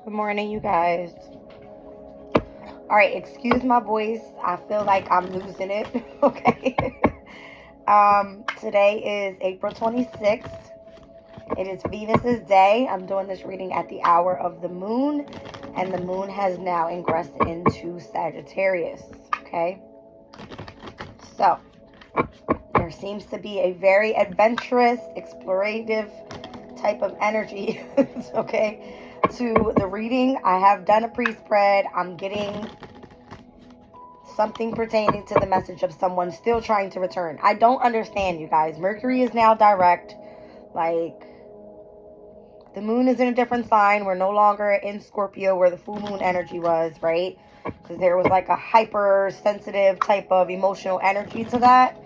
Good morning, you guys. All right, excuse my voice. I feel like I'm losing it. Okay. Today is April 26th. It is Venus's day. I'm doing this reading at the hour of the moon, and the moon has now ingressed into Sagittarius. Okay. So, there seems to be a very adventurous, explorative type of energy, okay, to the reading. I have done a pre-spread. I'm getting something pertaining to the message of someone still trying to return. I don't understand, you guys. Mercury is now direct. Like, the moon is in a different sign. We're no longer in Scorpio where the full moon energy was, right? Because there was like a hypersensitive type of emotional energy to that.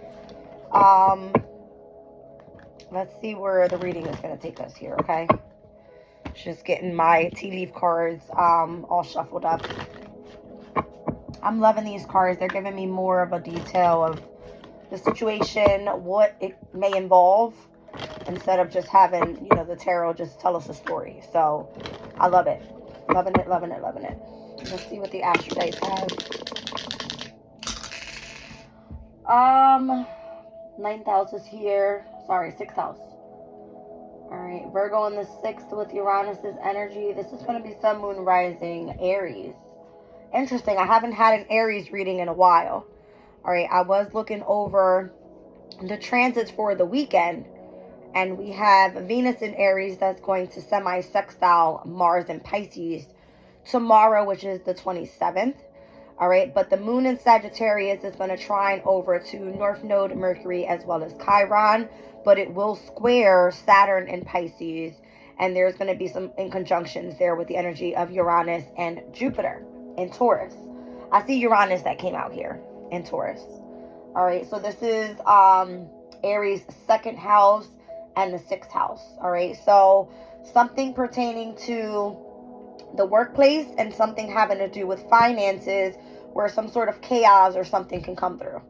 Let's see where the reading is going to take us here, okay? Just getting my tea leaf cards all shuffled up. I'm loving these cards. They're giving me more of a detail of the situation, what it may involve, instead of just having, the tarot just tell us a story. So, I love it. Loving it, loving it, loving it. Let's see what the astro dice have. Ninth house is here. Sorry, sixth house. Alright, Virgo in the 6th with Uranus's energy. This is going to be Sun, Moon, Rising, Aries. Interesting. I haven't had an Aries reading in a while. Alright, I was looking over the transits for the weekend. And we have Venus in Aries that's going to semi-sextile Mars in Pisces tomorrow, which is the 27th. Alright, but the moon in Sagittarius is going to trine over to North Node Mercury as well as Chiron, but it will square Saturn in Pisces, and there's going to be some inconjunctions there with the energy of Uranus and Jupiter in Taurus. I see Uranus that came out here in Taurus. Alright, so this is Aries' 2nd house and the 6th house. Alright, so something pertaining to the workplace and something having to do with finances where some sort of chaos or something can come through.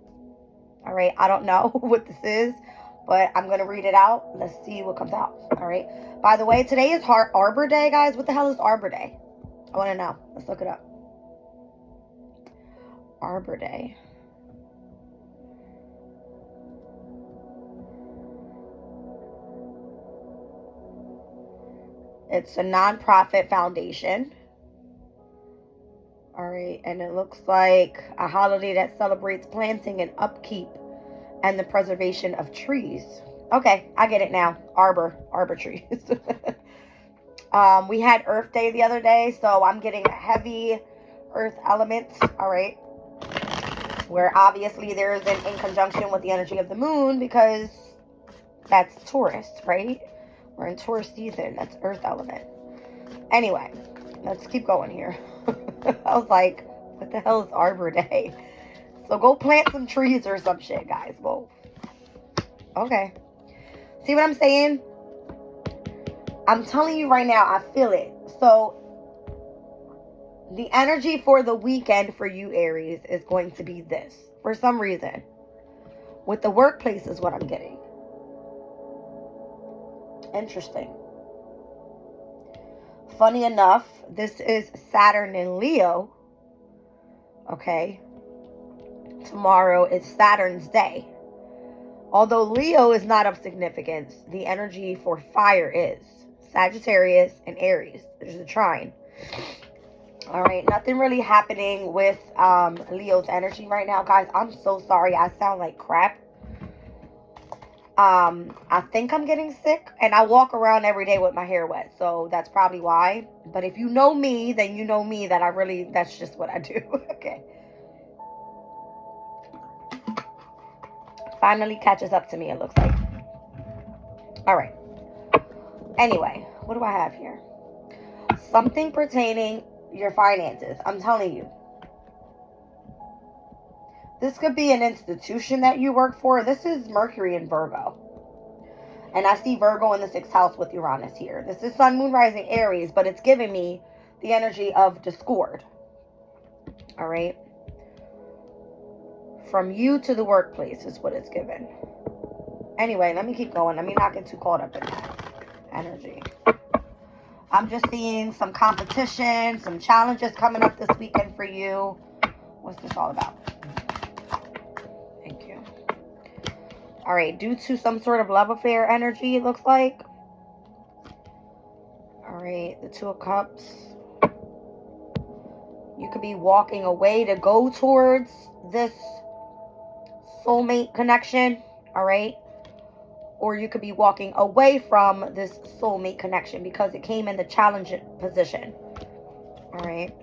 All right, I don't know what this is, but I'm going to read it out. Let's see what comes out. All right. By the way, today is Arbor Day, guys. What the hell is Arbor Day? I want to know. Let's look it up. Arbor Day. It's a nonprofit foundation. All right, and it looks like a holiday that celebrates planting and upkeep and the preservation of trees. Okay, I get it now. Arbor trees. We had Earth Day the other day, so I'm getting a heavy earth element. All right, where obviously there's an in conjunction with the energy of the moon because that's Taurus, right? We're in Taurus season. That's earth element. Anyway, let's keep going here. I was like, what the hell is Arbor Day? So go plant some trees or some shit, guys. Whoa. Okay. See what I'm saying? I'm telling you right now, I feel it. So the energy for the weekend for you, Aries, is going to be this. For some reason. With the workplace is what I'm getting. Interesting. Funny enough, this is Saturn in Leo. Okay. Tomorrow is Saturn's day. Although Leo is not of significance, the energy for fire is. Sagittarius and Aries. There's a trine. Alright, nothing really happening with Leo's energy right now. Guys, I'm so sorry. I sound like crap. I think I'm getting sick, and I walk around every day with my hair wet, so that's probably why. But if you know me, then you know me that that's just what I do. Okay. Finally catches up to me, it looks like. All right. Anyway, what do I have here? Something pertaining your finances. I'm telling you. This could be an institution that you work for. This is Mercury in Virgo. And I see Virgo in the 6th house with Uranus here. This is Sun, Moon, Rising, Aries, but it's giving me the energy of discord. All right. From you to the workplace is what it's given. Anyway, let me keep going. Let me not get too caught up in that energy. I'm just seeing some competition, some challenges coming up this weekend for you. What's this all about? Thank you. All right, due to some sort of love affair energy, it looks like. All right, the Two of Cups. You could be walking away to go towards this soulmate connection, all right? Or you could be walking away from this soulmate connection because it came in the challenge position, all right?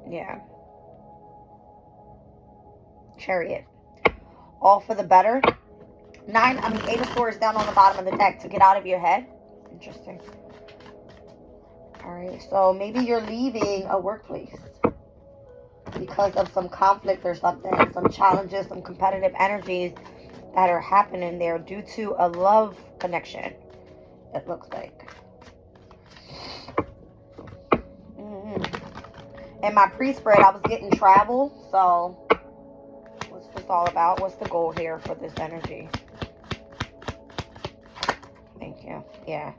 Yeah. Chariot. All for the better. Eight of Swords down on the bottom of the deck to get out of your head. Interesting. All right, so maybe you're leaving a workplace because of some conflict or something, some challenges, some competitive energies that are happening there due to a love connection, it looks like. In my pre-spread, I was getting travel, so what's this all about? What's the goal here for this energy? Thank you. Yeah.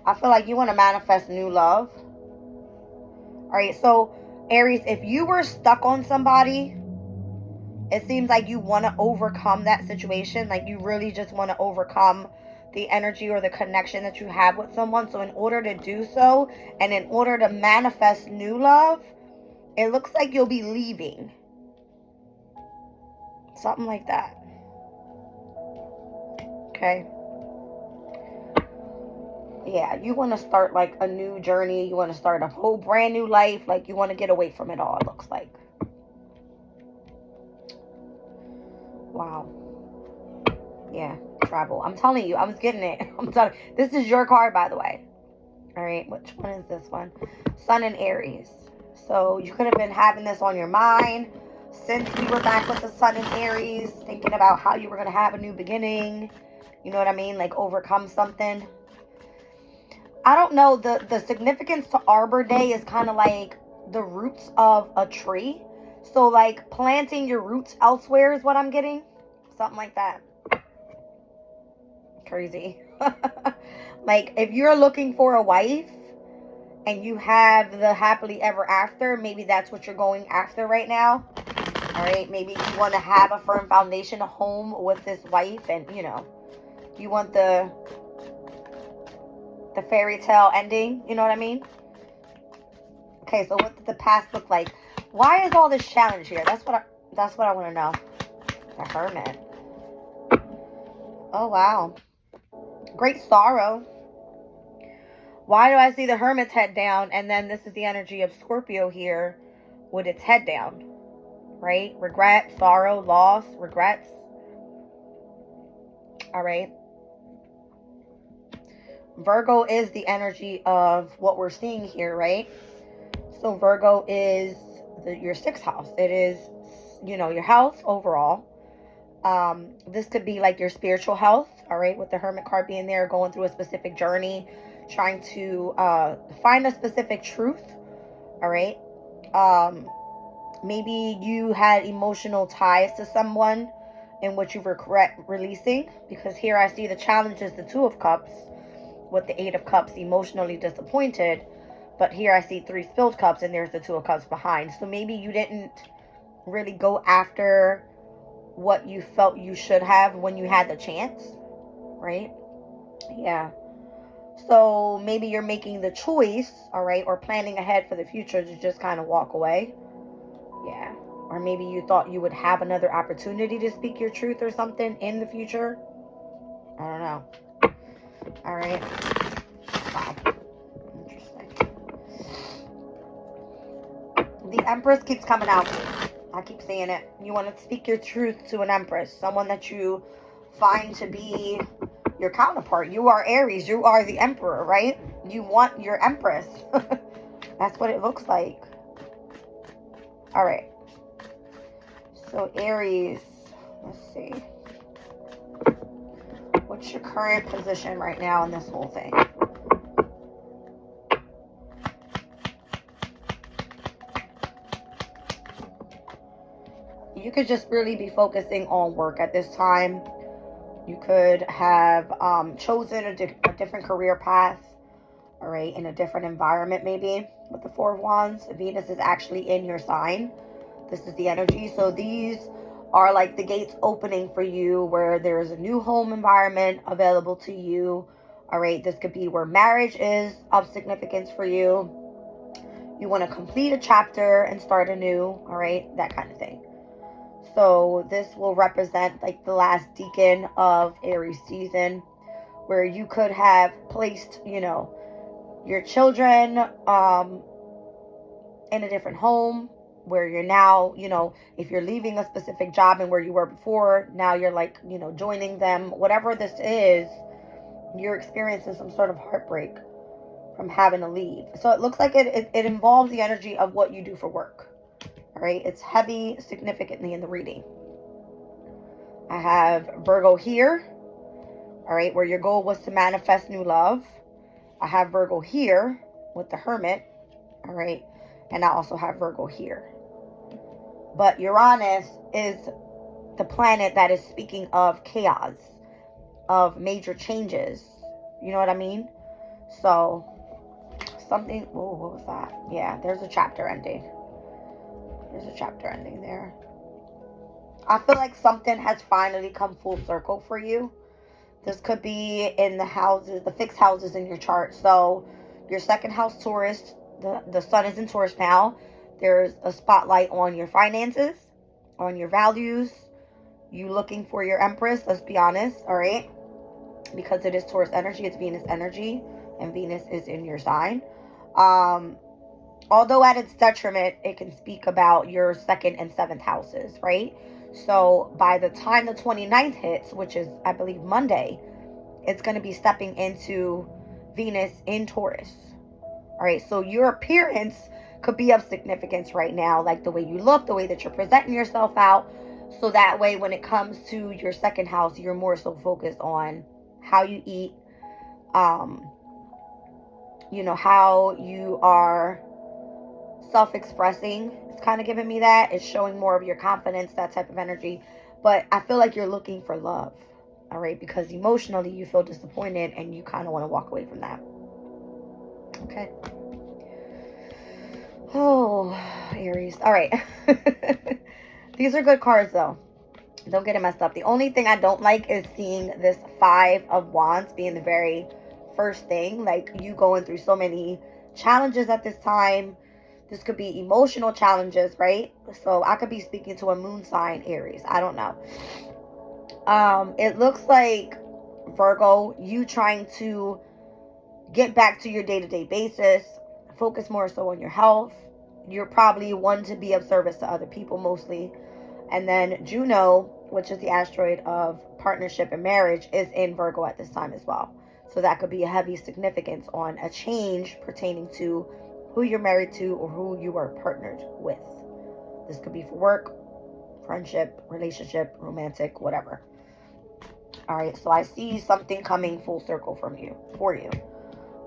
I feel like you want to manifest new love. All right, so Aries, if you were stuck on somebody, it seems like you want to overcome that situation. Like you really just want to overcome the energy or the connection that you have with someone. So in order to do so, and in order to manifest new love, it looks like you'll be leaving. Something like that. Okay. Yeah, you want to start like a new journey. You want to start a whole brand new life. Like you want to get away from it all, it looks like. Wow. Yeah, travel. I'm telling you, I was getting it. I'm telling you. This is your card, by the way. All right, which one is this one? Sun and Aries. So you could have been having this on your mind since we were back with the Sun and Aries, thinking about how you were going to have a new beginning. You know what I mean? Like overcome something. I don't know. The significance to Arbor Day is kind of like the roots of a tree. So like planting your roots elsewhere is what I'm getting. Something like that. Crazy. Like if you're looking for a wife and you have the happily ever after, maybe that's what you're going after right now. All right, maybe you want to have a firm foundation, a home with this wife, and you know, you want the fairy tale ending, you know what I mean? Okay, so what did the past look like? Why is all this challenge here? That's what I want to know. The Hermit. Oh wow. Great sorrow. Why do I see the Hermit's head down, and then this is the energy of Scorpio here with its head down, right? Regret, sorrow, loss, regrets. All right. Virgo is the energy of what we're seeing here, right? So Virgo is your sixth house. It is, you know, your health overall. This could be like your spiritual health, all right, with the Hermit card being there, going through a specific journey, trying to find a specific truth, all right. Maybe you had emotional ties to someone in which you regret releasing, because here I see the challenge is the Two of Cups with the Eight of Cups, emotionally disappointed, but here I see three spilled cups and there's the Two of Cups behind. So maybe you didn't really go after what you felt you should have when you had the chance, right? Yeah. So maybe you're making the choice, all right, or planning ahead for the future to just kind of walk away. Yeah. Or maybe you thought you would have another opportunity to speak your truth or something in the future. I don't know. All right. Wow. Interesting. The Empress keeps coming out. I keep saying it. You want to speak your truth to an Empress, someone that you find to be your counterpart. You are Aries. You are the Emperor, right? You want your Empress. That's what it looks like. All right. So Aries, let's see. What's your current position right now in this whole thing? You could just really be focusing on work at this time. You could have chosen a different career path. All all right, in a different environment maybe with the Four of Wands. Venus is actually in your sign. This is the energy. So these are like the gates opening for you where there's a new home environment available to you. All right, this could be where marriage is of significance for you. You want to complete a chapter and start anew, all right, that kind of thing. So this will represent like the last decan of Aries season, where you could have placed, you know, your children in a different home, where you're now, you know, if you're leaving a specific job and where you were before, now you're like, you know, joining them. Whatever this is, you're experiencing some sort of heartbreak from having to leave. So it looks like it involves the energy of what you do for work. All right, it's heavy significantly in the reading. I have Virgo here, all right, where your goal was to manifest new love. I have Virgo here with the Hermit, all right, and I also have Virgo here. But Uranus is the planet that is speaking of chaos, of major changes. You know what I mean? So something, oh, what was that? Yeah, there's a chapter ending. There's a chapter ending there. I feel like something has finally come full circle for you. This could be in the houses, the fixed houses in your chart. So your second house, Taurus, the sun is in Taurus now. There's a spotlight on your finances, on your values. You looking for your Empress, let's be honest, all right? Because it is Taurus energy, it's Venus energy, and Venus is in your sign. Although at its detriment, it can speak about your second and seventh houses, right? So by the time the 29th hits, which is, I believe, Monday, it's going to be stepping into Venus in Taurus. All right, so your appearance could be of significance right now, like the way you look, the way that you're presenting yourself out. So that way, when it comes to your second house, you're more so focused on how you eat, you know, how you are self-expressing. It's kind of giving me that. It's showing more of your confidence, that type of energy. But I feel like you're looking for love, all right? Because emotionally, you feel disappointed and you kind of want to walk away from that. Okay. Oh, Aries. All right. These are good cards, though. Don't get it messed up. The only thing I don't like is seeing this Five of Wands being the very first thing. Like, you going through so many challenges at this time. This could be emotional challenges, right? So I could be speaking to a moon sign, Aries. I don't know. It looks like, Virgo, you trying to get back to your day-to-day basis. Focus more so on your health. You're probably one to be of service to other people mostly. And then Juno, which is the asteroid of partnership and marriage, is in Virgo at this time as well. So that could be a heavy significance on a change pertaining to who you're married to or who you are partnered with. This could be for work, friendship, relationship, romantic, whatever. All right, so I see something coming full circle from you, for you.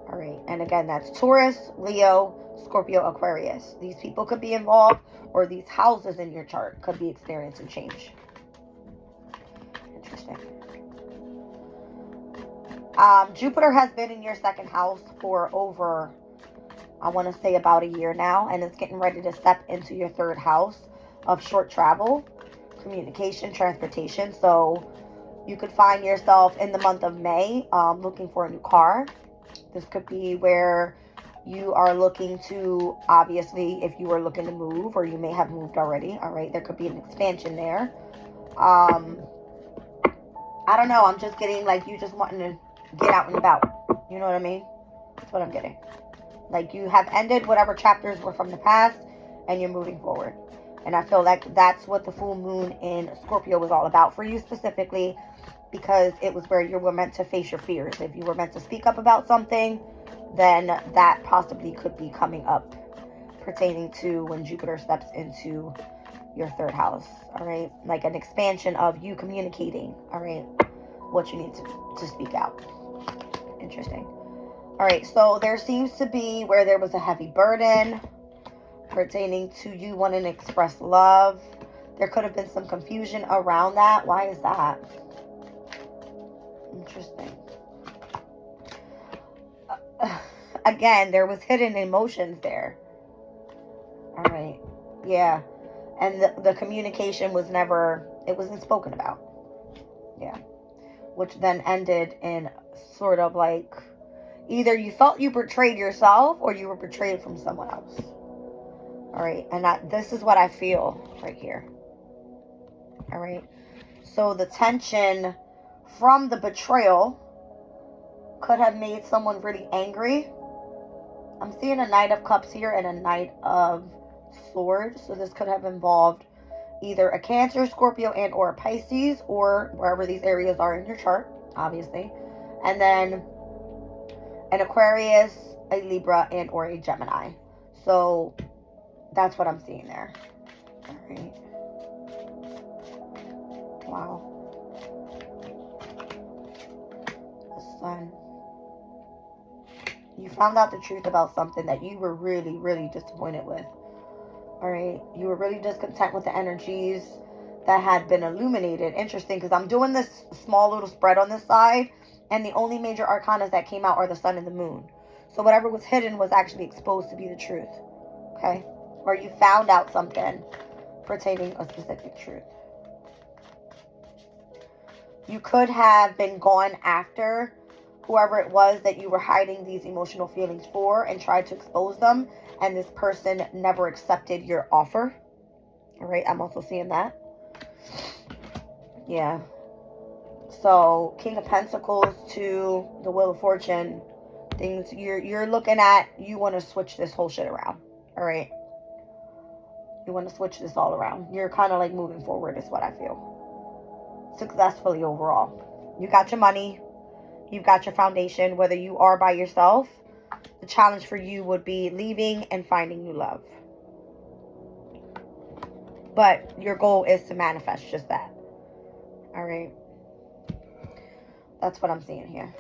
All right, and again, that's Taurus, Leo, Scorpio, Aquarius. These people could be involved, or these houses in your chart could be experiencing change. Interesting. Jupiter has been in your second house for over, I want to say, about a year now, and it's getting ready to step into your third house of short travel, communication, transportation. So you could find yourself in the month of May looking for a new car. This could be where you are looking to, obviously, if you are looking to move, or you may have moved already, all right, there could be an expansion there. I don't know, I'm just getting like you just wanting to get out and about. You know what I mean? That's what I'm getting. Like, you have ended whatever chapters were from the past, and you're moving forward. And I feel like that's what the full moon in Scorpio was all about for you specifically, because it was where you were meant to face your fears. If you were meant to speak up about something, then that possibly could be coming up pertaining to when Jupiter steps into your third house, all right? Like an expansion of you communicating, all right, what you need to speak out. Interesting. All right, so there seems to be where there was a heavy burden pertaining to you wanting to express love. There could have been some confusion around that. Why is that? Interesting. Again, there was hidden emotions there. All right. Yeah. And the communication was never, it wasn't spoken about. Yeah. Which then ended in sort of like, either you felt you betrayed yourself or you were betrayed from someone else. All right. And this is what I feel right here. All right. So the tension from the betrayal could have made someone really angry. I'm seeing a Knight of Cups here and a Knight of Swords. So this could have involved either a Cancer, Scorpio, and or a Pisces, or wherever these areas are in your chart, obviously. And then an Aquarius, a Libra, and or a Gemini. So that's what I'm seeing there. All right. Wow. The Sun. You found out the truth about something that you were really, really disappointed with. All right. You were really discontent with the energies that had been illuminated. Interesting, because I'm doing this small little spread on this side, and the only major arcanas that came out are the Sun and the Moon. So whatever was hidden was actually exposed to be the truth. Okay? Or you found out something pertaining a specific truth. You could have been gone after whoever it was that you were hiding these emotional feelings for and tried to expose them, and this person never accepted your offer. All right, I'm also seeing that. Yeah. So King of Pentacles to the Wheel of Fortune. Things you're looking at, you want to switch this whole shit around. All right. You want to switch this all around. You're kind of like moving forward is what I feel. Successfully overall. You got your money. You've got your foundation. Whether you are by yourself, the challenge for you would be leaving and finding new love. But your goal is to manifest just that. All right. That's what I'm seeing here.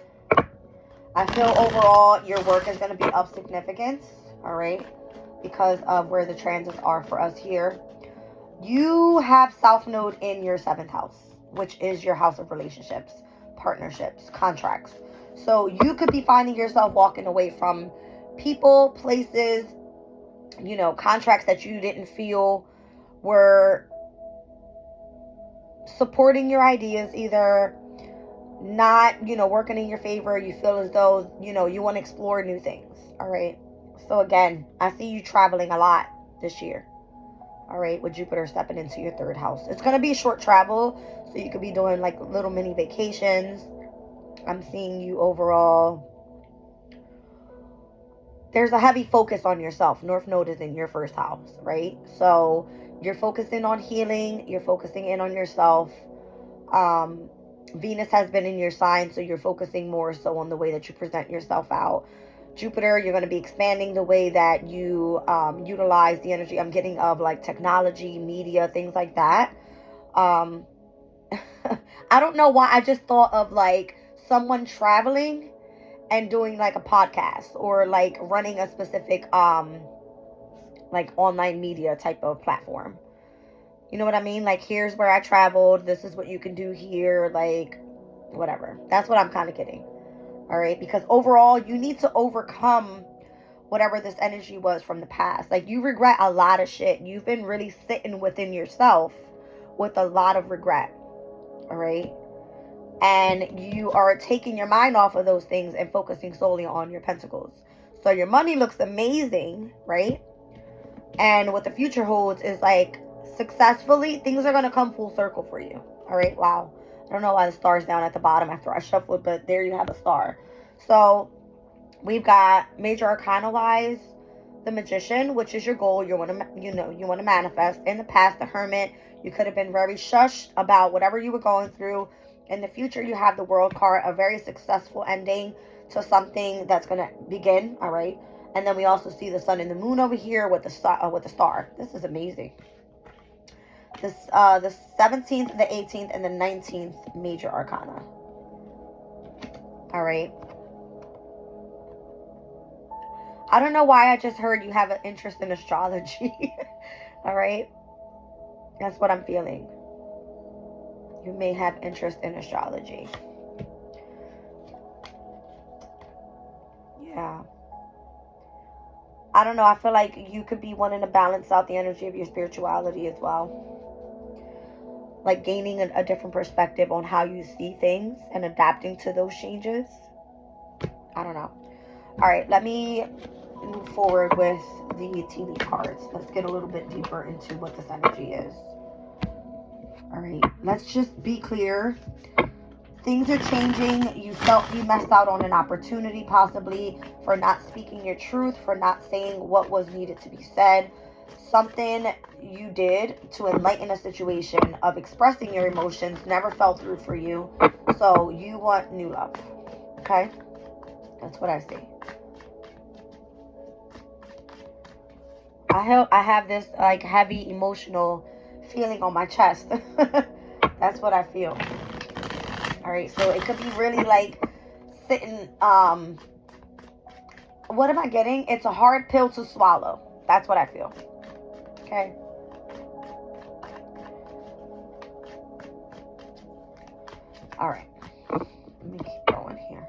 I feel overall your work is going to be of significance. All right. Because of where the transits are for us here. You have South Node in your 7th house, which is your house of relationships, partnerships, contracts. So you could be finding yourself walking away from people, places, you know, contracts that you didn't feel were supporting your ideas, either not, you know, working in your favor. You feel as though, you know, you want to explore new things. All right. So again, I see you traveling a lot this year. All right, with Jupiter stepping into your 3rd house. It's going to be short travel, so you could be doing like little mini vacations. I'm seeing you overall. There's a heavy focus on yourself. North Node is in your 1st house, right? So you're focusing on healing. You're focusing in on yourself. Venus has been in your sign, so you're focusing more so on the way that you present yourself out. Jupiter, you're going to be expanding the way that you utilize the energy I'm getting of like technology, media, things like that. I don't know why I just thought of like someone traveling and doing like a podcast or like running a specific like online media type of platform. You know what I mean? Like, here's where I traveled. This is what you can do here. Like, whatever. That's what I'm kind of getting. All right, because overall, you need to overcome whatever this energy was from the past. Like, you regret a lot of shit. You've been really sitting within yourself with a lot of regret. All right. And you are taking your mind off of those things and focusing solely on your pentacles. So your money looks amazing, right? And what the future holds is like successfully, things are going to come full circle for you. All right. Wow. I don't know why the star's down at the bottom after I shuffled, but there you have a star. So we've got major arcana wise, the Magician, which is your goal. You want to manifest. In the past, the Hermit, you could have been very shushed about whatever you were going through. In the future, you have the World card, a very successful ending to something that's going to begin. All right. And then we also see the Sun and the Moon over here with the star. This is amazing. This the 17th, the 18th, and the 19th major arcana. All right. I don't know why I just heard you have an interest in astrology. All right. That's what I'm feeling. You may have interest in astrology. Yeah. I don't know. I feel like you could be wanting to balance out the energy of your spirituality as well. Like gaining a different perspective on how you see things and adapting to those changes. I don't know. All right, let me move forward with the tea leaf cards. Let's get a little bit deeper into what this energy is. All right, let's just be clear. Things are changing. You felt you messed out on an opportunity, possibly for not speaking your truth, for not saying what was needed to be said. Something you did to enlighten a situation of expressing your emotions never fell through for you. So you want new love. Okay? That's what I see. I have this like heavy emotional feeling on my chest. That's what I feel. All right, so it could be really like sitting, what am I getting? It's a hard pill to swallow. That's what I feel. Okay. All right. Let me keep going here.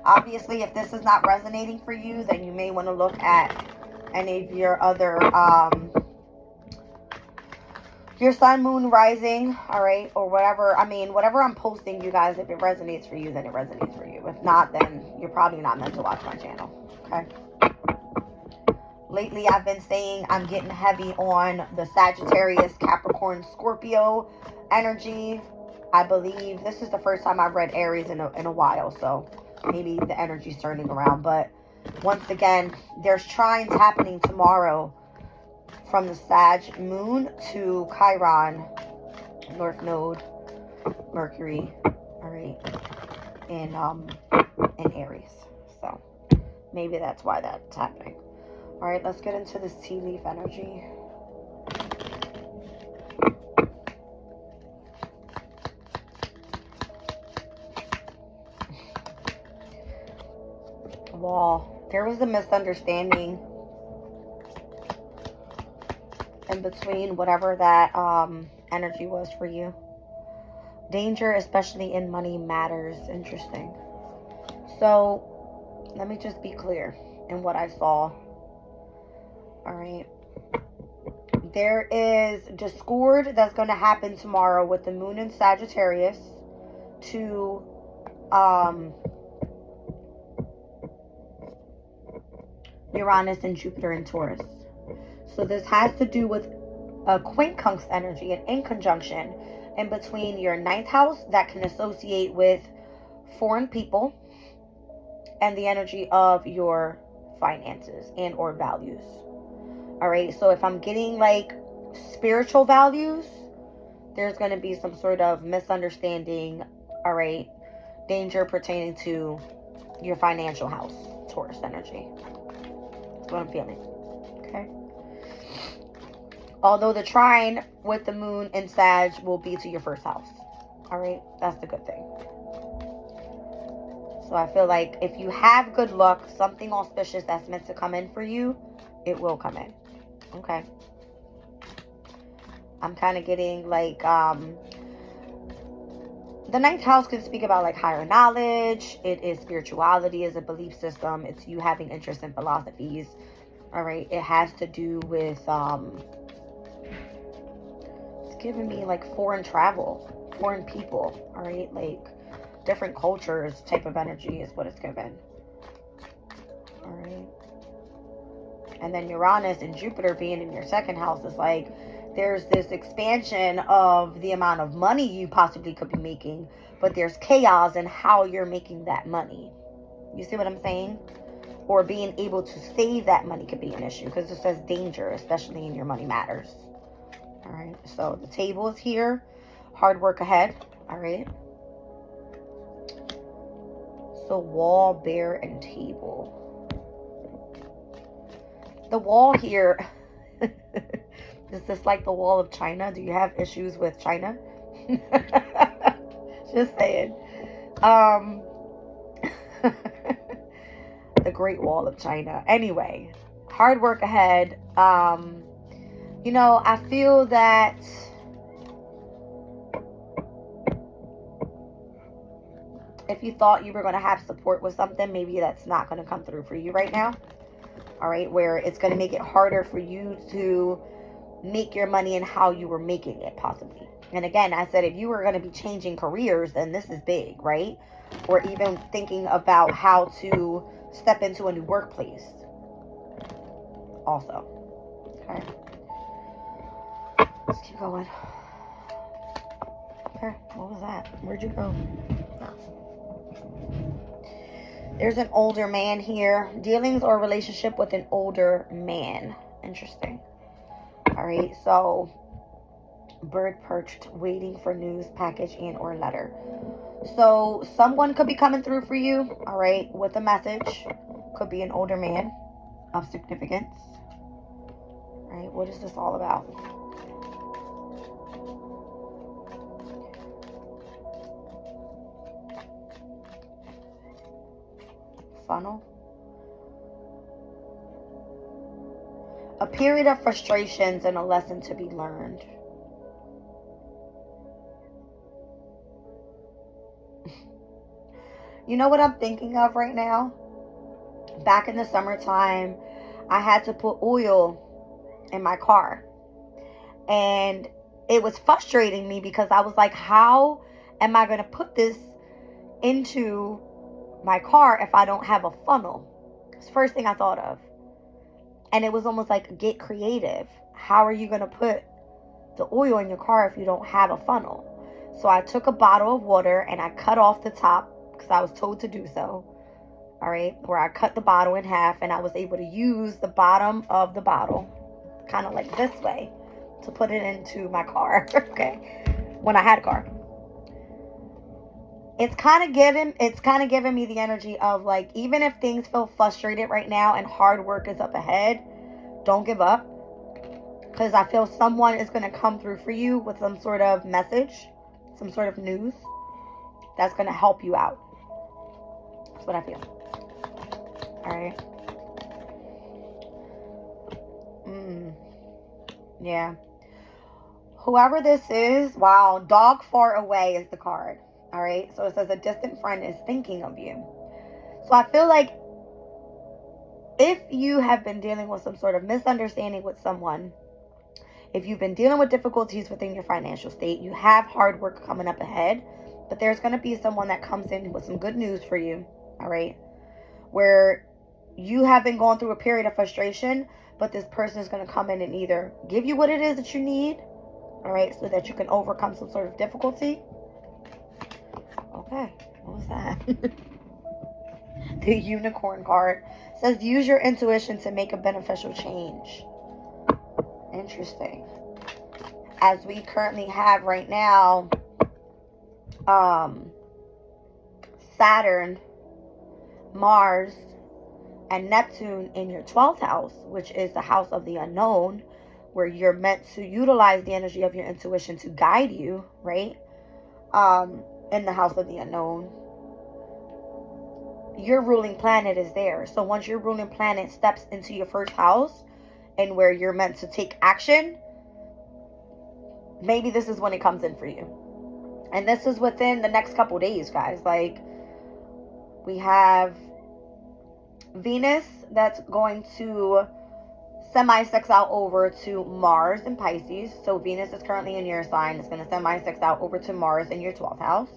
Obviously, if this is not resonating for you, then you may want to look at any of your other, your sun, moon, rising, all right, or whatever. I mean, whatever I'm posting, you guys, if it resonates for you, then it resonates for you. If not, then you're probably not meant to watch my channel, okay? Lately, I've been saying I'm getting heavy on the Sagittarius, Capricorn, Scorpio energy. I believe this is the first time I've read Aries in a while, so maybe the energy's turning around. But once again, there's trines happening tomorrow from the Sag moon to Chiron, North Node, Mercury, all right, in Aries. So maybe that's why that's happening. All right, let's get into this tea leaf energy. Wall. There was a misunderstanding in between whatever that energy was for you. Danger, especially in money matters. Interesting. So let me just be clear in what I saw. All right. There is discord that's going to happen tomorrow with the moon in Sagittarius to Uranus and Jupiter in Taurus. So this has to do with a quincunx energy, an in conjunction in between your ninth house that can associate with foreign people and the energy of your finances and or values. All right, so if I'm getting like spiritual values, there's going to be some sort of misunderstanding, all right, danger pertaining to your financial house, Taurus energy. That's what I'm feeling, okay? Although the trine with the moon in Sag will be to your first house. All right, that's the good thing. So I feel like if you have good luck, something auspicious that's meant to come in for you, it will come in. Okay. I'm kind of getting like, the ninth house can speak about like higher knowledge. It is spirituality as a belief system. It's you having interest in philosophies. All right. It has to do with, giving me like foreign travel, foreign people, all right, like different cultures type of energy is what it's given. All right. And then Uranus and Jupiter being in your second house is like there's this expansion of the amount of money you possibly could be making, but there's chaos in how you're making that money. You see what I'm saying? Or being able to save that money could be an issue because it says danger, especially in your money matters. All right, so the table is here. Hard work ahead. All right. So wall, bear, and table. The wall here. Is this like the wall of China? Do you have issues with China? Just saying. The Great Wall of China. Anyway, hard work ahead. You know, I feel that If you thought you were going to have support with something, maybe that's not going to come through for you right now. All right, where it's going to make it harder for you to make your money and how you were making it, possibly. And again, I said if you were going to be changing careers, then this is big, right? Or even thinking about how to step into a new workplace also. Okay, let's keep going. Okay, what was that? Where'd you go? There's an older man here. Dealings or relationship with an older man. Interesting. All right, so bird perched, waiting for news, package, and or letter. So someone could be coming through for you, all right, with a message. Could be an older man of significance. All right, what is this all about? Funnel. A period of frustrations and a lesson to be learned. You know what I'm thinking of right now? Back in the summertime, I had to put oil in my car. And it was frustrating me because I was like, how am I going to put this into my car if I don't have a funnel? It's the first thing I thought of. And it was almost like, get creative. How are you going to put the oil in your car if you don't have a funnel? So I took a bottle of water and I cut off the top because I was told to do so. All right, where I cut the bottle in half and I was able to use the bottom of the bottle kind of like this way to put it into my car. Okay, when I had a car. It's kind of giving me the energy of like, even if things feel frustrated right now and hard work is up ahead, don't give up, because I feel someone is going to come through for you with some sort of message, some sort of news that's going to help you out. That's what I feel. All right. Yeah. Whoever this is, wow, dog far away is the card. All right. So it says a distant friend is thinking of you. So I feel like if you have been dealing with some sort of misunderstanding with someone, if you've been dealing with difficulties within your financial state, you have hard work coming up ahead, but there's going to be someone that comes in with some good news for you. All right. Where you have been going through a period of frustration, but this person is going to come in and either give you what it is that you need, all right, so that you can overcome some sort of difficulty. Okay, what was that? The unicorn card says use your intuition to make a beneficial change. Interesting. As we currently have right now, Saturn, Mars, and Neptune in your 12th house, which is the house of the unknown, where you're meant to utilize the energy of your intuition to guide you, right? In the house of the unknown, your ruling planet is there. So once your ruling planet steps into your first house and where you're meant to take action, maybe this is when it comes in for you. And this is within the next couple days, guys. Like, we have Venus that's going to semi-sex out over to Mars in Pisces. So Venus is currently in your sign. It's going to semi-sex out over to Mars in your 12th house.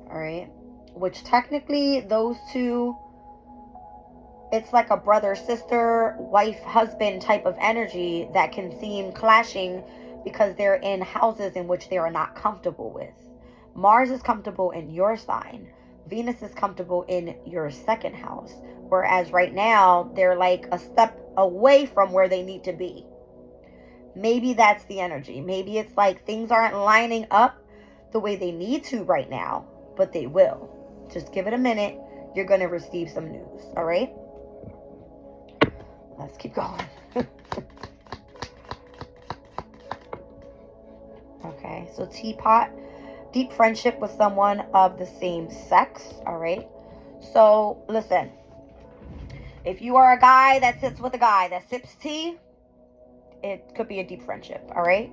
All right. Which technically those two, it's like a brother, sister, wife, husband type of energy that can seem clashing because they're in houses in which they are not comfortable with. Mars is comfortable in your sign. Venus is comfortable in your second house. Whereas right now, they're like a step away from where they need to be. Maybe that's the energy. Maybe it's like things aren't lining up the way they need to right now, but they will. Just give it a minute. You're going to receive some news. All right? Let's keep going. Okay, so teapot. Deep friendship with someone of the same sex. All right? So, listen. If you are a guy that sits with a guy that sips tea, it could be a deep friendship, all right?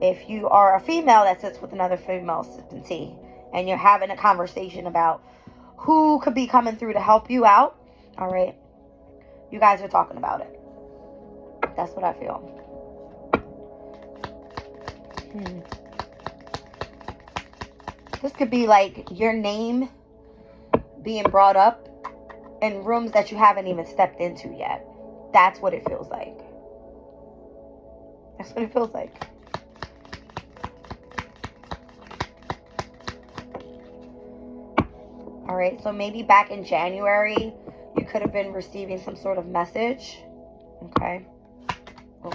If you are a female that sits with another female sipping tea, and you're having a conversation about who could be coming through to help you out. All right. You guys are talking about it. That's what I feel. This could be like your name being brought up in rooms that you haven't even stepped into yet. That's what it feels like. That's what it feels like. All right, so maybe back in January, you could have been receiving some sort of message. Okay. Oh.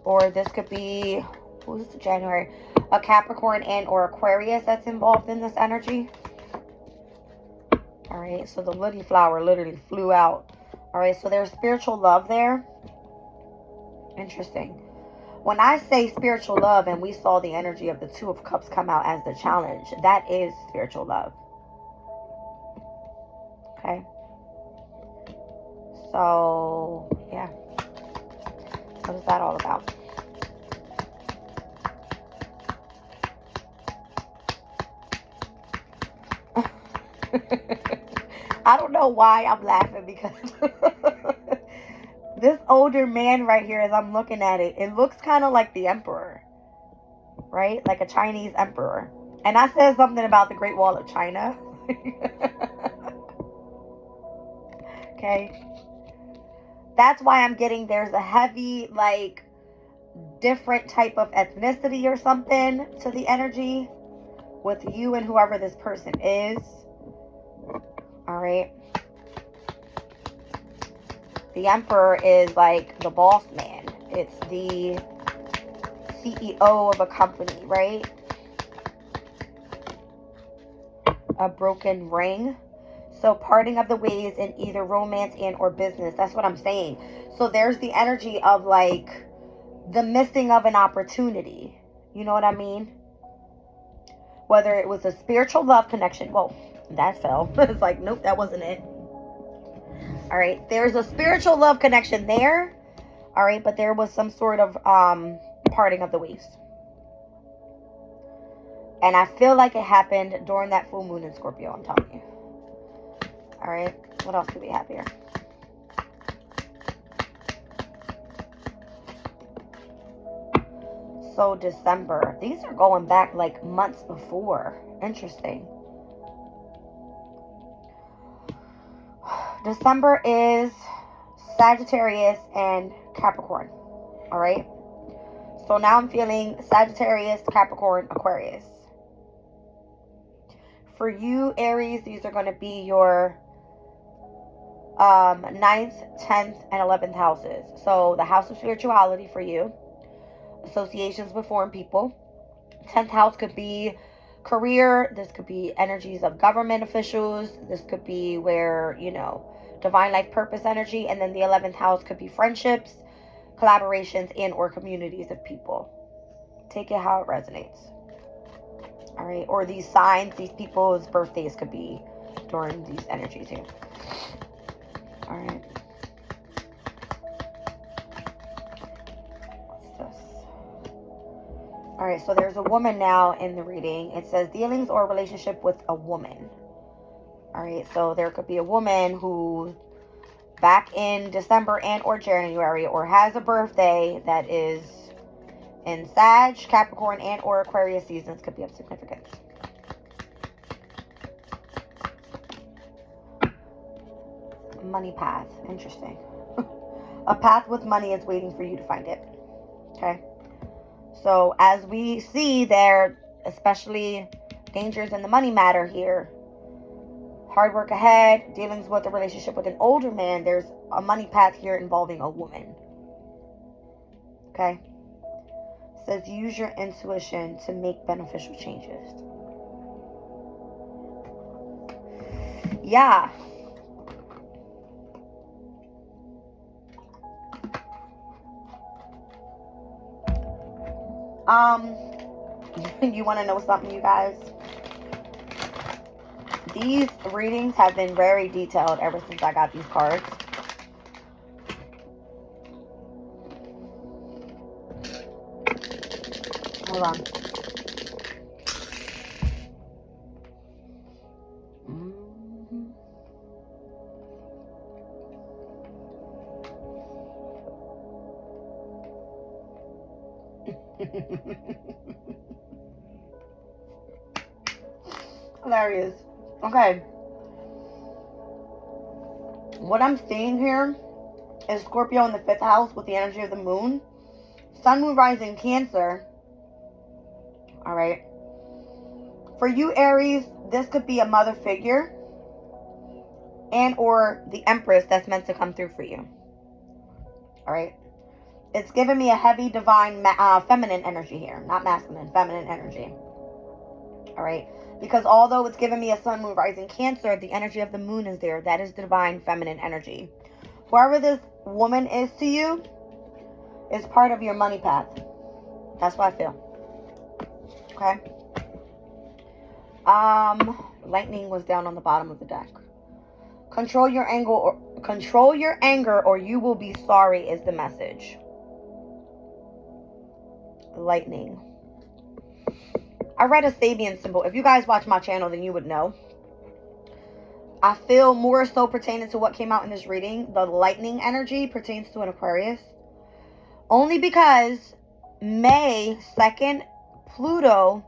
Or this could be, what was this, January? A Capricorn and or Aquarius that's involved in this energy. All right, so the lily flower literally flew out. All right, so there's spiritual love there. Interesting. When I say spiritual love and we saw the energy of the Two of Cups come out as the challenge, that is spiritual love. Okay. So, yeah. What is that all about? I don't know why I'm laughing because this older man right here, as I'm looking at it, it looks kind of like the emperor, right? Like a Chinese emperor. And I said something about the Great Wall of China. Okay. That's why I'm getting there's a heavy, like, different type of ethnicity or something to the energy with you and whoever this person is. All right. The emperor is like the boss man. It's the CEO of a company, right? A broken ring. So parting of the ways in either romance and or business. That's what I'm saying. So there's the energy of like the missing of an opportunity. You know what I mean? Whether it was a spiritual love connection. Well, that fell. It's like, nope, that wasn't it. All right. There's a spiritual love connection there. All right. But there was some sort of parting of the ways. And I feel like it happened during that full moon in Scorpio. I'm telling you. All right. What else do we have here? So December. These are going back like months before. Interesting. December is Sagittarius and Capricorn. All right. So now I'm feeling Sagittarius, Capricorn, Aquarius. For you, Aries, these are going to be your 9th, 10th, and 11th houses. So the house of spirituality for you. Associations with foreign people. 10th house could be career. This could be energies of government officials. This could be where, you know, divine life purpose energy. And then the 11th house could be friendships, collaborations, and or communities of people. Take it how it resonates. All right. Or these signs, these people's birthdays could be during these energies here. All right. What's this? All right. So there's a woman now in the reading. It says dealings or relationship with a woman. All right. So there could be a woman who back in December and or January or has a birthday that is in Sag, Capricorn, and or Aquarius seasons could be of significance. Money path. Interesting. A path with money is waiting for you to find it. Okay. So as we see there, especially dangers in the money matter here, hard work ahead, dealings with a relationship with an older man, there's a money path here involving a woman. Okay. Says use your intuition to make beneficial changes. Yeah. You want to know something, you guys? These readings have been very detailed ever since I got these cards. Hold on. Hilarious. Okay. What I'm seeing here is Scorpio in the 5th house with the energy of the moon. Sun, moon, rising, Cancer. Alright. For you, Aries, this could be a mother figure and or the Empress that's meant to come through for you. Alright. It's giving me a heavy divine feminine energy here. Not masculine, feminine energy. Alright. Because although it's giving me a sun, moon, rising, Cancer, the energy of the moon is there. That is divine feminine energy. Whoever this woman is to you is part of your money path. That's what I feel. Okay. Lightning was down on the bottom of the deck. Control your anger or you will be sorry is the message. Lightning. I read a Sabian symbol. If you guys watch my channel, then you would know. I feel more so pertaining to what came out in this reading. The lightning energy pertains to an Aquarius. Only because May 2nd, Pluto,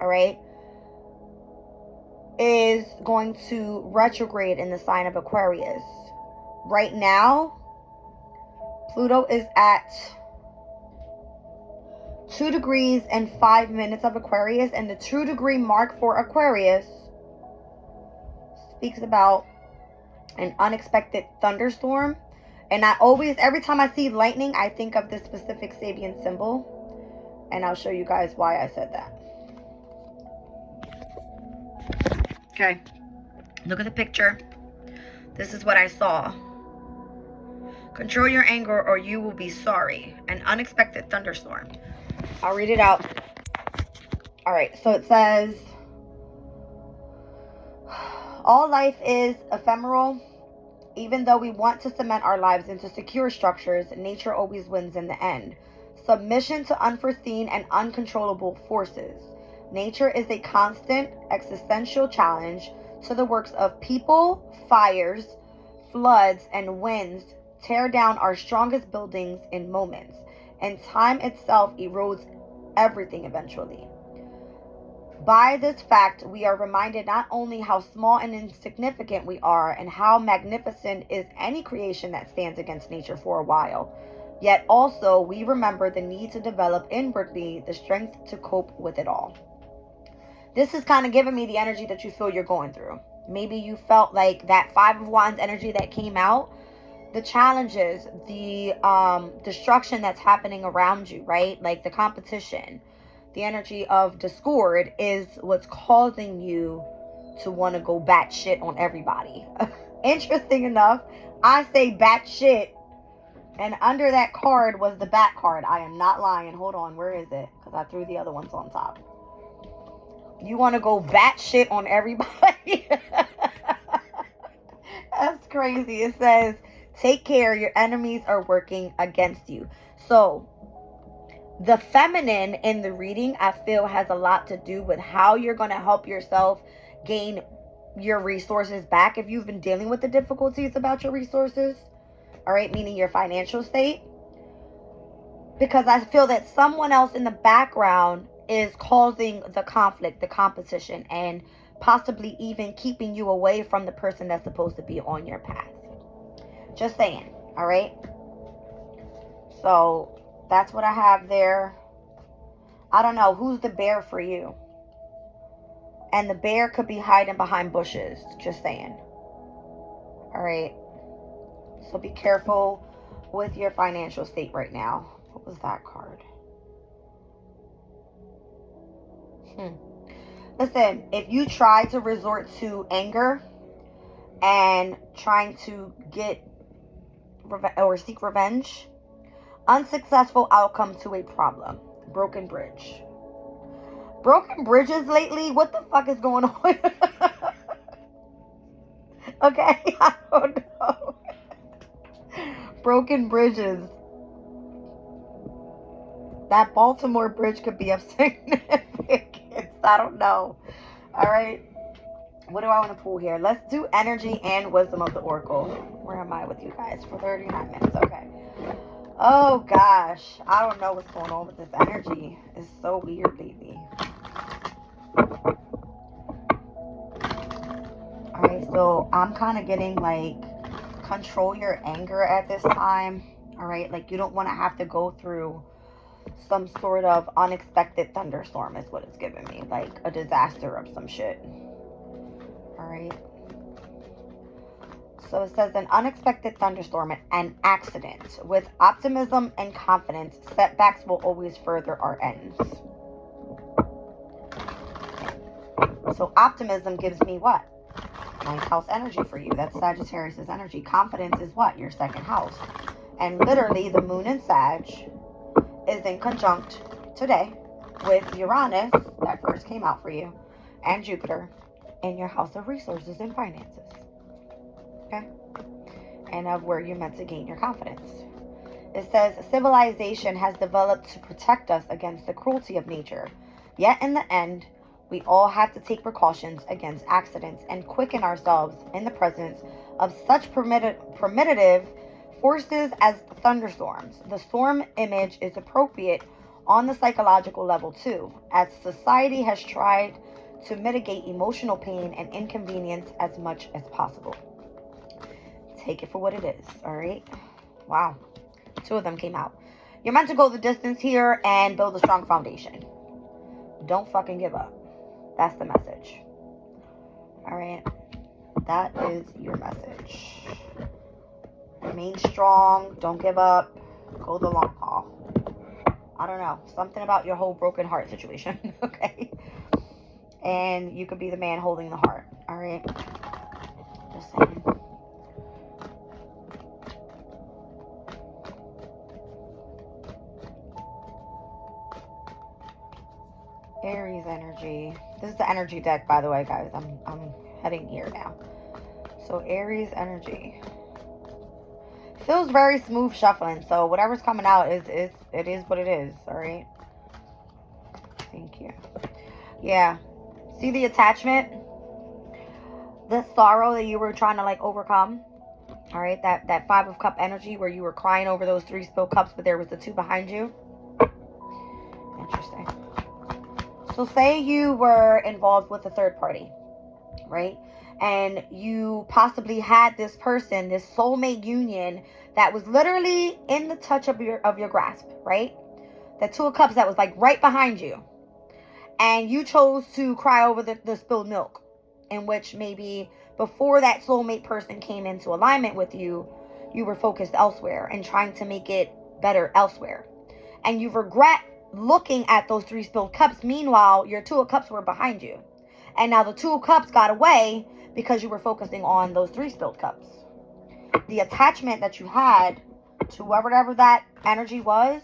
alright, is going to retrograde in the sign of Aquarius. Right now, Pluto is at 2 degrees and 5 minutes of Aquarius, and the 2-degree mark for Aquarius speaks about an unexpected thunderstorm. And I always, every time I see lightning, I think of this specific Sabian symbol, and I'll show you guys why I said that. Okay, look at the picture. This is what I saw. Control your anger or you will be sorry. An unexpected thunderstorm. I'll read it out. All right, so it says, all life is ephemeral. Even though we want to cement our lives into secure structures, nature always wins in the end. Submission to unforeseen and uncontrollable forces. Nature is a constant existential challenge to the works of people, fires, floods, and winds tear down our strongest buildings in moments, and time itself erodes everything eventually. By this fact, we are reminded not only how small and insignificant we are and how magnificent is any creation that stands against nature for a while, yet also we remember the need to develop inwardly the strength to cope with it all. This is kind of giving me the energy that you feel you're going through. Maybe you felt like that 5 of Wands energy that came out, the challenges, the destruction that's happening around you, right? Like the competition, the energy of discord is what's causing you to want to go batshit on everybody. Interesting enough, I say batshit, and under that card was the bat card. I am not lying. Hold on, where is it? Because I threw the other ones on top. You want to go batshit on everybody? That's crazy. It says, take care, your enemies are working against you. So, the feminine in the reading, I feel, has a lot to do with how you're going to help yourself gain your resources back if you've been dealing with the difficulties about your resources. All right, meaning your financial state. Because I feel that someone else in the background is causing the conflict, the competition, and possibly even keeping you away from the person that's supposed to be on your path. Just saying, all right? So that's what I have there. I don't know, who's the bear for you? And the bear could be hiding behind bushes, just saying. All right? So be careful with your financial state right now. What was that card? Listen, if you try to resort to anger and trying to get or seek revenge, unsuccessful outcome to a problem. Broken bridge. Broken bridges lately? What the fuck is going on? Okay, I don't know. Broken bridges. That Baltimore bridge could be of significance. I don't know. All right. What do I want to pull here? Let's do energy and wisdom of the oracle. Where am I with you guys? For 39 minutes. Okay. Oh gosh, I don't know what's going on with this energy. It's so weird lately. Alright, so I'm kind of getting like, control your anger at this time. Alright, like you don't want to have to go through some sort of unexpected thunderstorm is what it's giving me. Like a disaster of some shit. Alright. So it says an unexpected thunderstorm and accident. With optimism and confidence, setbacks will always further our ends. So optimism gives me what? Ninth house energy for you. That's Sagittarius' energy. Confidence is what? Your second house. And literally the moon in Sag is in conjunct today with Uranus, that first came out for you, and Jupiter in your house of resources and finances. Okay? And of where you're meant to gain your confidence. It says, civilization has developed to protect us against the cruelty of nature. Yet in the end, we all have to take precautions against accidents and quicken ourselves in the presence of such primitive forces as thunderstorms. The storm image is appropriate on the psychological level too, as society has tried to mitigate emotional pain and inconvenience as much as possible. Take it for what it is, all right? Wow. 2 of them came out. You're meant to go the distance here and build a strong foundation. Don't fucking give up. That's the message. All right. That is your message. Remain strong. Don't give up. Go the long haul. I don't know. Something about your whole broken heart situation. Okay. And you could be the man holding the heart. All right. Just saying. Aries energy. This is the energy deck, by the way, guys. I'm heading here now. So Aries energy feels very smooth shuffling. So whatever's coming out it is what it is. All right. Thank you. Yeah. See the attachment, the sorrow that you were trying to like overcome. All right. That 5 of Cup energy where you were crying over those 3 spilled cups, but there was the 2 behind you. Interesting. So say you were involved with a third party, right? And you possibly had this person, this soulmate union that was literally in the touch of your grasp, right? That 2 of Cups that was like right behind you. And you chose to cry over the spilled milk, in which maybe before that soulmate person came into alignment with you, you were focused elsewhere and trying to make it better elsewhere. And you regret looking at those 3 spilled cups. Meanwhile, your 2 of Cups were behind you. And now the 2 of Cups got away because you were focusing on those 3 spilled cups. The attachment that you had to whatever that energy was,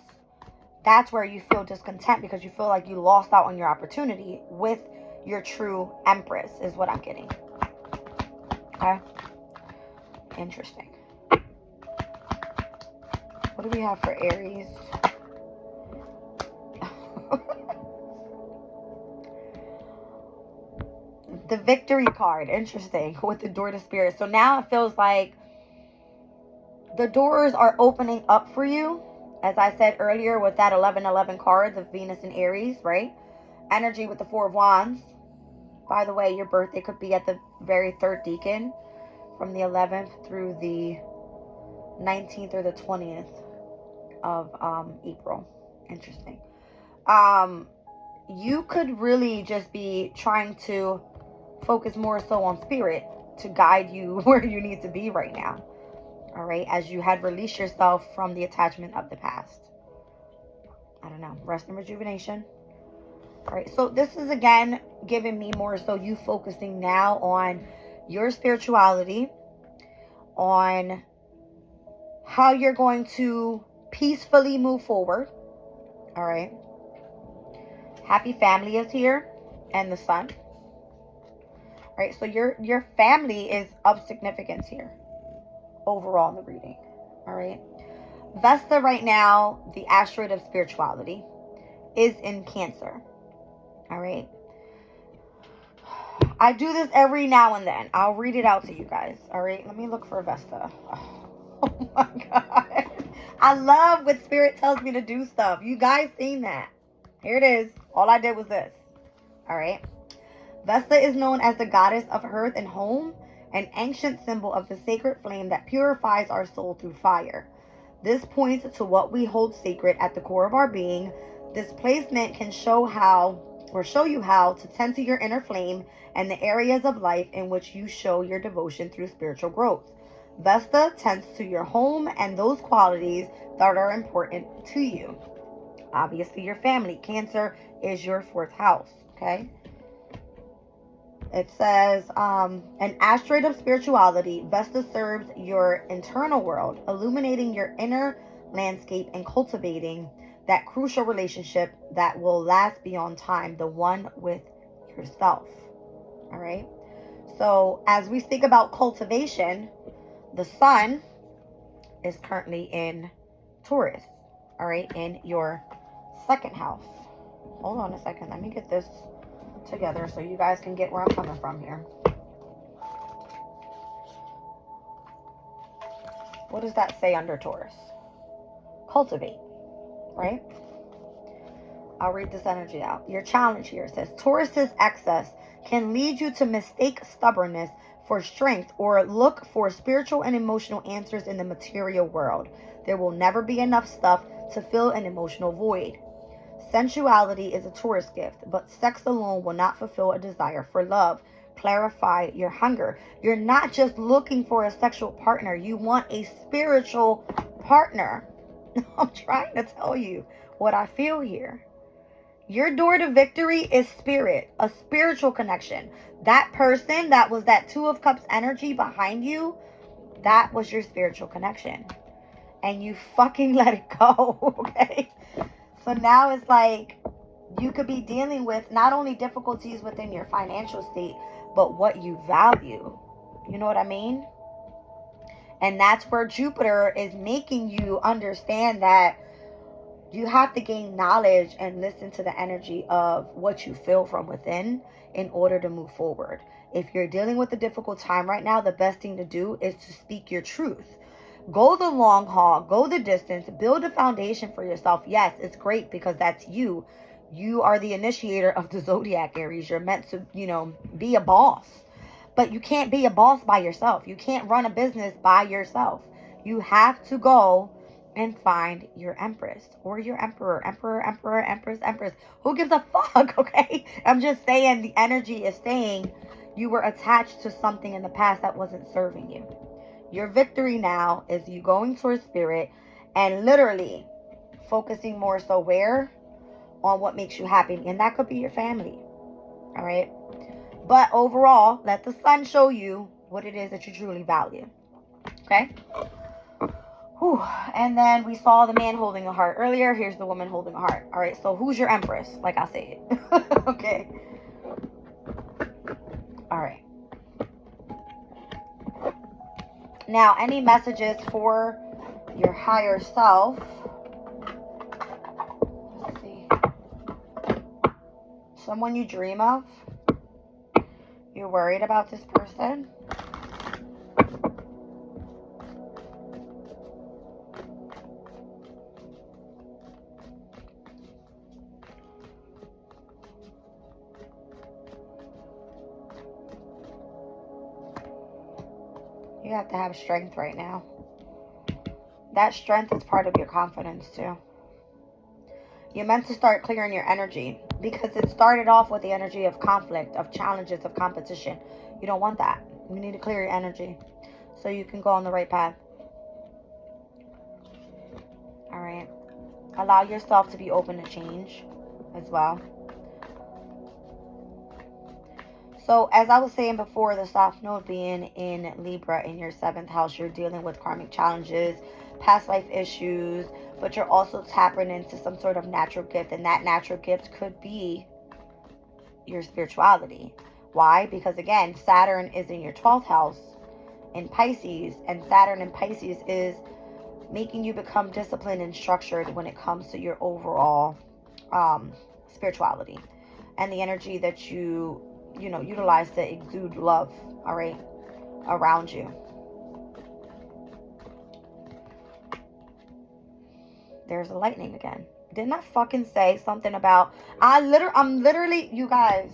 that's where you feel discontent because you feel like you lost out on your opportunity with your true Empress is what I'm getting. Okay? Interesting. What do we have for Aries? The Victory card. Interesting. With the Door to Spirit. So now it feels like the doors are opening up for you. As I said earlier with that 1111 cards of Venus and Aries, right? Energy with the 4 of Wands. By the way, your birthday could be at the very 3rd decan from the 11th through the 19th or the 20th of April. Interesting. You could really just be trying to focus more so on spirit to guide you where you need to be right now. All right, as you had released yourself from the attachment of the past. I don't know, rest and rejuvenation. All right, so this is again giving me more so you focusing now on your spirituality, on how you're going to peacefully move forward. All right. Happy family is here and the sun. All right, so your family is of significance here overall in the reading. All right. Vesta right now, the asteroid of spirituality, is in Cancer. All right. I do this every now and then. I'll read it out to you guys. All right. Let me look for Vesta. Oh my God. I love when Spirit tells me to do stuff. You guys seen that. Here it is. All I did was this. All right. Vesta is known as the goddess of hearth and home, an ancient symbol of the sacred flame that purifies our soul through fire. This points to what we hold sacred at the core of our being. This placement can show you how to tend to your inner flame and the areas of life in which you show your devotion through spiritual growth. Vesta tends to your home and those qualities that are important to you. Obviously, your family. Cancer is your 4th house, okay? It says, an asteroid of spirituality, Vesta serves your internal world, illuminating your inner landscape and cultivating that crucial relationship that will last beyond time, the one with yourself. All right. So as we speak about cultivation, the sun is currently in Taurus. All right. In your 2nd house. Hold on a second. Let me get this together so you guys can get where I'm coming from here. What does that say under Taurus? Cultivate, right? I'll read this energy out. Your challenge here says Taurus's excess can lead you to mistake stubbornness for strength or look for spiritual and emotional answers in the material world. There will never be enough stuff to fill an emotional void. Sensuality is a Taurus gift, but sex alone will not fulfill a desire for love. Clarify your hunger. You're not just looking for a sexual partner. You want a spiritual partner. I'm trying to tell you what I feel here. Your door to victory is spirit, a spiritual connection. That person that was that 2 of Cups energy behind you, that was your spiritual connection. And you fucking let it go, okay? So now it's like you could be dealing with not only difficulties within your financial state, but what you value. You know what I mean? And that's where Jupiter is making you understand that you have to gain knowledge and listen to the energy of what you feel from within in order to move forward. If you're dealing with a difficult time right now, the best thing to do is to speak your truth. Go the long haul, go the distance, build a foundation for yourself. Yes, it's great because that's you. You are the initiator of the zodiac, Aries. You're meant to, be a boss. But you can't be a boss by yourself. You can't run a business by yourself. You have to go and find your empress or your emperor, empress. Who gives a fuck, okay? I'm just saying the energy is saying you were attached to something in the past that wasn't serving you. Your victory now is you going towards spirit and literally focusing more so where? On what makes you happy. And that could be your family. All right. But overall, let the sun show you what it is that you truly value. Okay. Whew. And then we saw the man holding a heart earlier. Here's the woman holding a heart. All right. So who's your empress? Like I said. Okay. All right. Now, any messages for your higher self? Let's see. Someone you dream of? You're worried about this person? You have to have strength right now. That strength is part of your confidence too. You're meant to start clearing your energy because it started off with the energy of conflict, of challenges, of competition. You don't want that. You need to clear your energy so you can go on the right path. All right. Allow yourself to be open to change as well. So as I was saying before, the South Node being in Libra in your 7th house, you're dealing with karmic challenges, past life issues, but you're also tapping into some sort of natural gift. And that natural gift could be your spirituality. Why? Because again, Saturn is in your 12th house in Pisces, and Saturn in Pisces is making you become disciplined and structured when it comes to your overall spirituality and the energy that you utilize to exude love, all right, around you. There's a lightning again. Didn't I fucking say something about... I'm literally... You guys...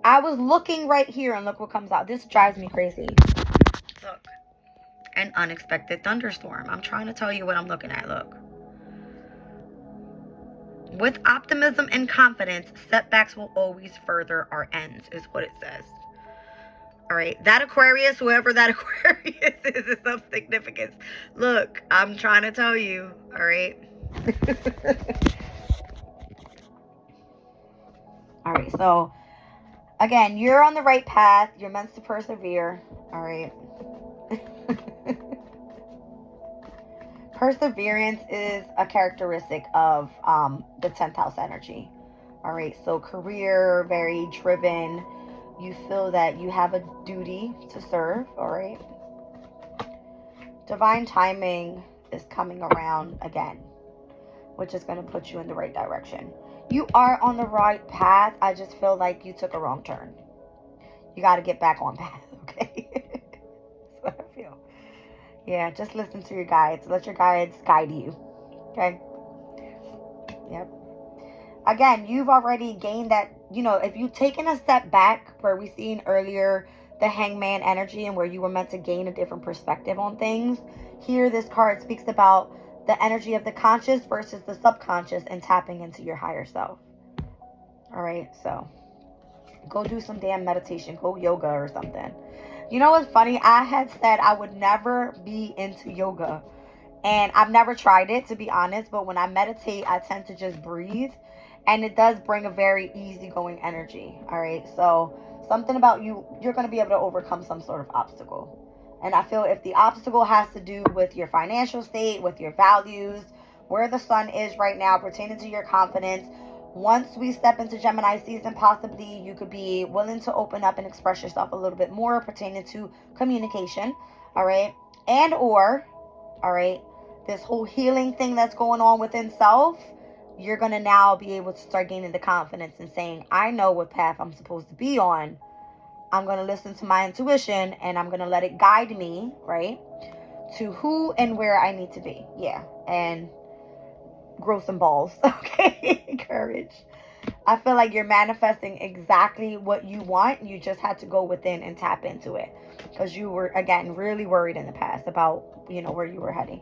I was looking right here and look what comes out. This drives me crazy. Look. An unexpected thunderstorm. I'm trying to tell you what I'm looking at. Look. With optimism and confidence, setbacks will always further our ends, is what it says. All right. That Aquarius, whoever that Aquarius is of significance. Look, I'm trying to tell you. All right. All right. So, again, you're on the right path. You're meant to persevere. All right. Perseverance is a characteristic of the 10th house energy. All right. So, career, very driven. You feel that you have a duty to serve. All right. Divine timing is coming around again, which is going to put you in the right direction. You are on the right path. I just feel like you took a wrong turn. You got to get back on path, okay? That's what I feel. Yeah, just listen to your guides. Let your guides guide you, okay? Yep. Again, you've already gained that, if you've taken a step back where we seen earlier the hangman energy and where you were meant to gain a different perspective on things. Here, this card speaks about the energy of the conscious versus the subconscious and tapping into your higher self. All right, so go do some damn meditation. Go yoga or something. You know what's funny? I had said I would never be into yoga. And I've never tried it, to be honest. But when I meditate, I tend to just breathe. And it does bring a very easygoing energy. All right, so something about you're going to be able to overcome some sort of obstacle. And I feel if the obstacle has to do with your financial state, with your values, where the sun is right now, pertaining to your confidence, once we step into Gemini season, possibly you could be willing to open up and express yourself a little bit more pertaining to communication. All right. And or, all right, this whole healing thing that's going on within self, you're going to now be able to start gaining the confidence and saying, I know what path I'm supposed to be on. I'm going to listen to my intuition and I'm going to let it guide me, right, to who and where I need to be. Yeah. And grow some balls. Okay. Courage. I feel like you're manifesting exactly what you want. You just had to go within and tap into it because you were, again, really worried in the past about, where you were heading.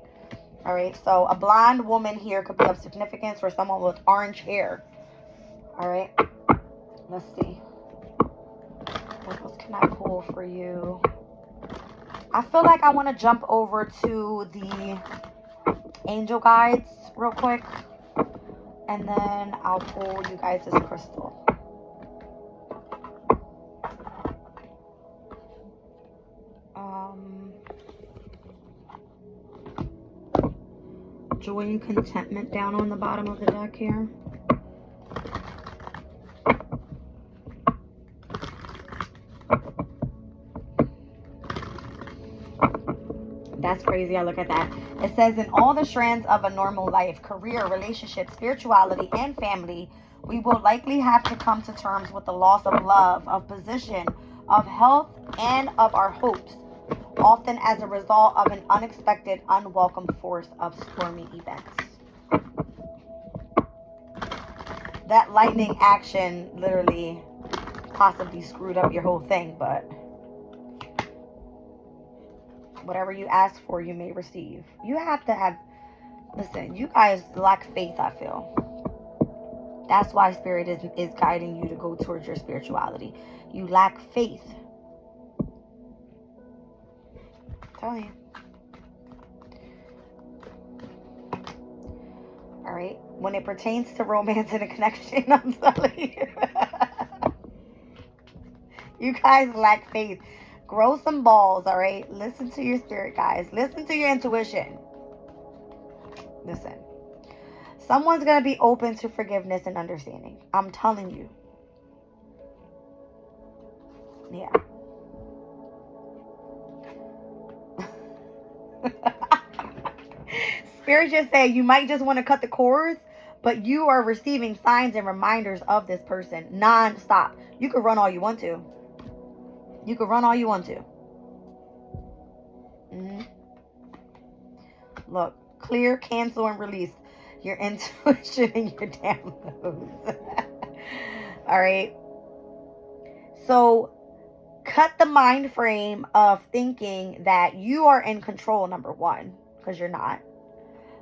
All right. So a blonde woman here could be of significance for someone with orange hair. All right. Let's see. What else can I pull for you? I feel like I want to jump over to the angel guides real quick. And then I'll pull you guys this crystal. Joy and contentment down on the bottom of the deck here. That's crazy. I look at that. It says, in all the strands of a normal life, career, relationship, spirituality, and family, we will likely have to come to terms with the loss of love, of position, of health, and of our hopes, often as a result of an unexpected, unwelcome force of stormy events. That lightning action literally possibly screwed up your whole thing, but whatever you ask for, you may receive. You have to have, listen, you guys lack faith, I feel. That's why Spirit is guiding you to go towards your spirituality. You lack faith. I'm telling you. All right. When it pertains to romance and a connection, I'm telling you. You guys lack faith. Grow some balls, all right? Listen to your spirit, guys. Listen to your intuition. Listen. Someone's going to be open to forgiveness and understanding. I'm telling you. Yeah. Spirit just said you might just want to cut the cords, but you are receiving signs and reminders of this person non-stop. You could run all you want to. You could run all you want to. Look, Clear, cancel, and release your intuition and your downloads. All right. So cut the mind frame of thinking that you are in control, number one, because you're not.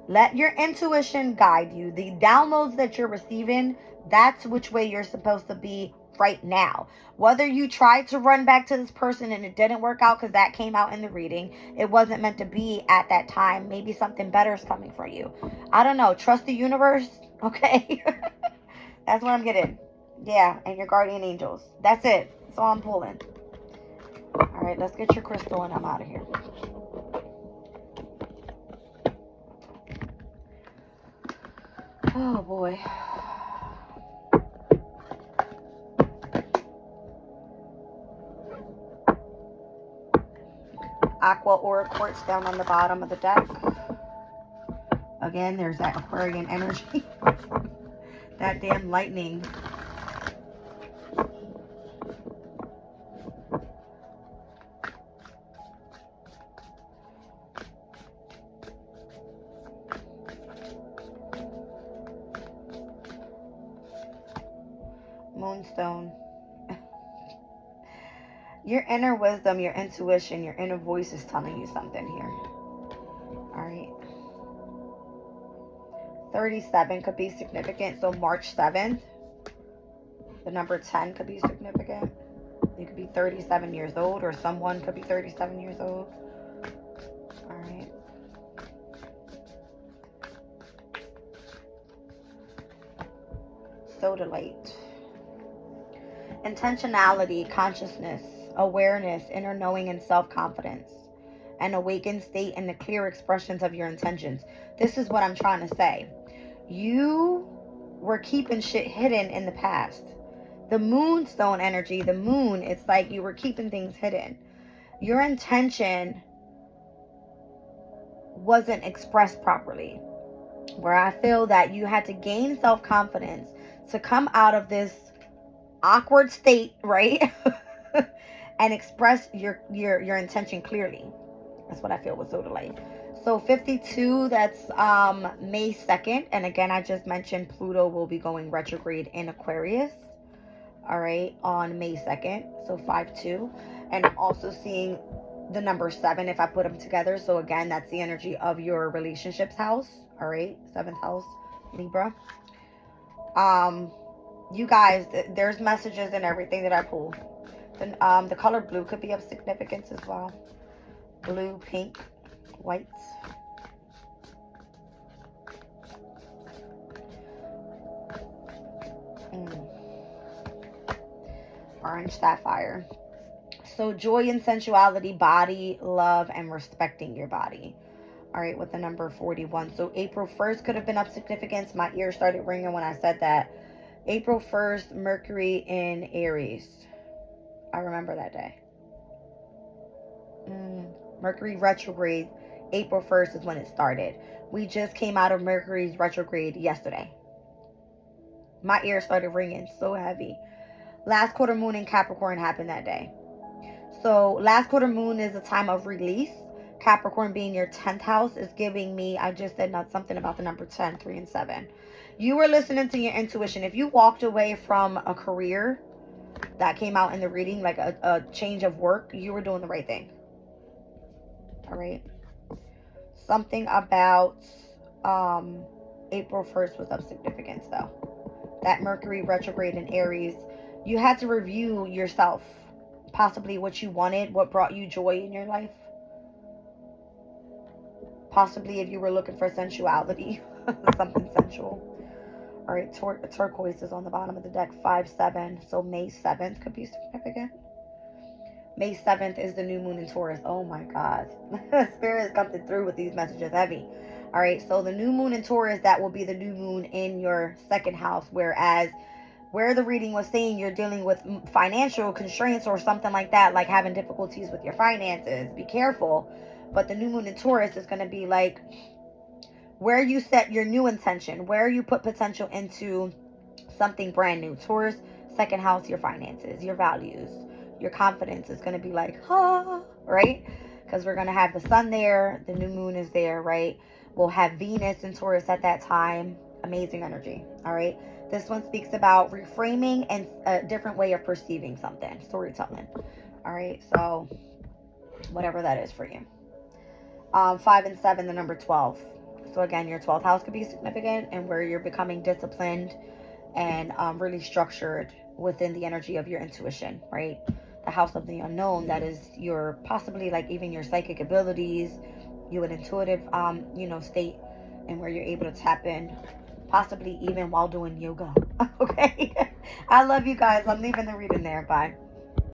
Let your intuition guide you. The downloads that you're receiving, that's which way you're supposed to be right now. Whether you tried to run back to this person and it didn't work out because that came out in the reading, it wasn't meant to be at that time. Maybe something better is coming for you. I don't know. Trust the universe. Okay. That's what I'm getting. Yeah. And your guardian angels. That's it. That's all I'm pulling. All right. Let's get your crystal and I'm out of here. Oh boy. Aqua aura quartz down on the bottom of the deck. Again, there's that Aquarian energy. That damn lightning. Moonstone. Your inner wisdom, your intuition, your inner voice is telling you something here. All right. 37 could be significant. So March 7th, the number 10 could be significant. You could be 37 years old, or someone could be 37 years old. All right. Soda light. Intentionality, consciousness, awareness, inner knowing, and self-confidence. An awakened state and the clear expressions of your intentions. This is what I'm trying to say. You were keeping shit hidden in the past. The moonstone energy, the moon, it's like you were keeping things hidden. Your intention wasn't expressed properly. Where I feel that you had to gain self-confidence to come out of this awkward state, right? And express your intention clearly. That's what I feel with soda light. So 52, that's May 2nd. And again, I just mentioned Pluto will be going retrograde in Aquarius. All right, on May 2nd. So 5-2. And I'm also seeing the number 7 if I put them together. So again, that's the energy of your relationships house. All right, 7th house, Libra. You guys, there's messages and everything that I pull. The color blue could be of significance as well. Blue, pink, white. Orange sapphire. So joy and sensuality, body, love, and respecting your body. All right, with the number 41. So April 1st could have been of significance. My ears started ringing when I said that. April 1st, Mercury in Aries. I remember that day. Mercury retrograde, April 1st is when it started. We just came out of Mercury's retrograde yesterday. My ears started ringing so heavy. Last quarter moon in Capricorn happened that day. So last quarter moon is a time of release. Capricorn being your 10th house is giving me, I just said something about the number 10, 3 and 7. You were listening to your intuition. If you walked away from a career that came out in the reading, like a change of work, you were doing the right thing. All right. Something about April 1st was of significance though. That Mercury retrograde in Aries, you had to review yourself. Possibly what you wanted, what brought you joy in your life. Possibly if you were looking for sensuality, something sensual. All right, turquoise is on the bottom of the deck, 5-7. So May 7th could be significant. May 7th is the new moon in Taurus. Oh my God. Spirit is coming through with these messages heavy. All right, so the new moon in Taurus, that will be the new moon in your 2nd house. Whereas where the reading was saying you're dealing with financial constraints or something like that, like having difficulties with your finances, be careful. But the new moon in Taurus is going to be like where you set your new intention, where you put potential into something brand new. Taurus, 2nd house, your finances, your values, your confidence is going to be like, right? because we're going to have the sun there. The new moon is there, right? We'll have Venus in Taurus at that time. Amazing energy. All right. This one speaks about reframing and a different way of perceiving something. Storytelling. All right. So whatever that is for you. 5 and 7, the number 12. So again, your 12th house could be significant, and where you're becoming disciplined and really structured within the energy of your intuition, right? The house of the unknown, that is your possibly like even your psychic abilities, you an intuitive state, and where you're able to tap in, possibly even while doing yoga. Okay. I love you guys. I'm leaving the reading there. Bye.